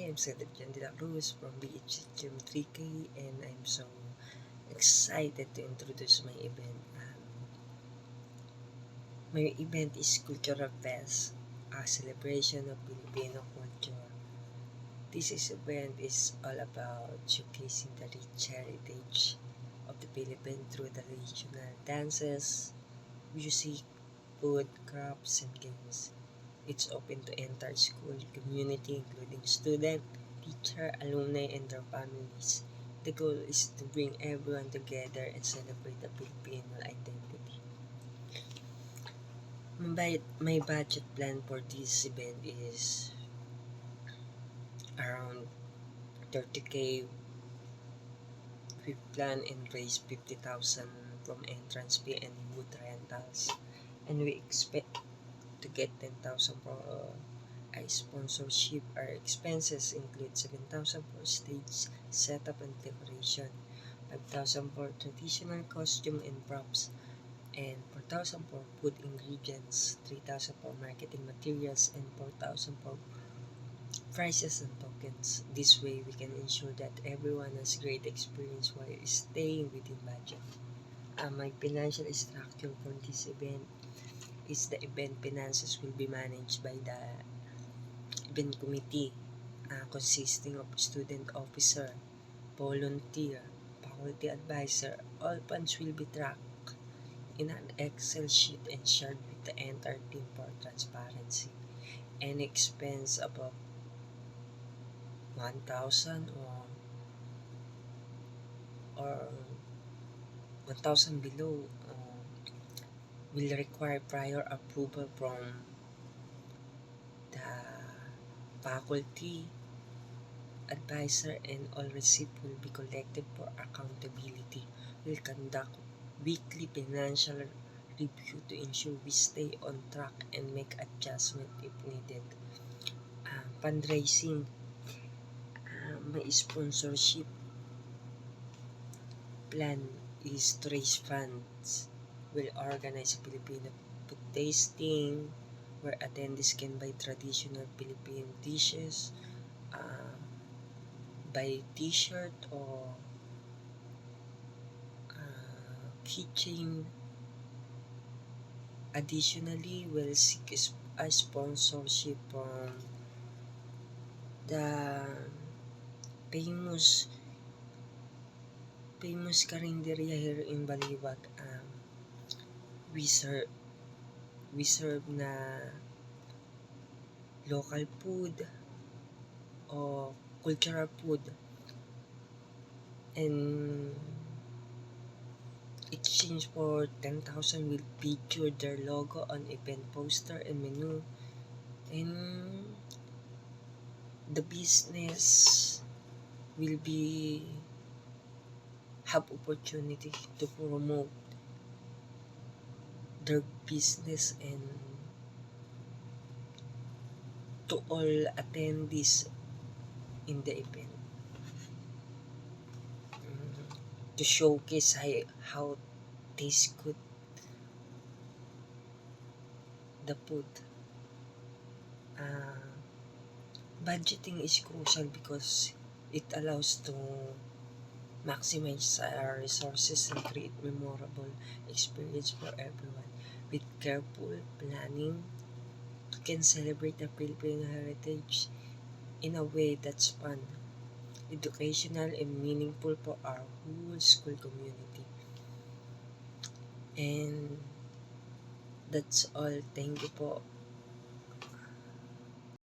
I'm Cedric Jan de la Cruz from BHGM 3K, and I'm so excited to introduce my event. My event is Cultural Fest, a celebration of Filipino culture. This event is all about showcasing the rich heritage of the Philippines through the traditional dances, music, food, crafts, and games. It's open to entire school community, including students, teacher, alumni, and their families. The goal is to bring everyone together and celebrate the Filipino identity. My budget plan for this event is around 30K. We plan and raise 50,000 from entrance fee and booth rentals. And we expect to get 10,000 for a sponsorship. Our expenses include 7,000 for stage setup and decoration, 5,000 for traditional costume and props, and 4,000 for food ingredients, 3,000 for marketing materials, and 4,000 for prizes and tokens. This way, we can ensure that everyone has great experience while staying within budget. My financial structure for this event is the event finances will be managed by the event committee, consisting of student officer, volunteer, faculty advisor. All funds will be tracked in an Excel sheet and shared with the entire team for transparency. Any expense above 1,000 or 1,000 below will require prior approval from the faculty advisor, and all receipt will be collected for accountability. We'll conduct weekly financial review to ensure we stay on track and make adjustment if needed. Fundraising, my sponsorship plan is to raise funds. We'll organize a Filipino food tasting where attendees can buy traditional Philippine dishes, buy t-shirt or keychain. Additionally, we'll seek a sponsorship from the famous karinderya here in Baliwag. We serve na local food or cultural food, and exchange for 10,000 will feature their logo on event poster and menu, and the business will be have opportunity to promote their business and to all attendees in the event, to showcase how tastes good the food. Budgeting is crucial because it allows to maximize our resources and create memorable experience for everyone. With careful planning, we can celebrate the Filipino heritage in a way that's fun, educational, and meaningful for our whole school community. And that's all. Thank you po.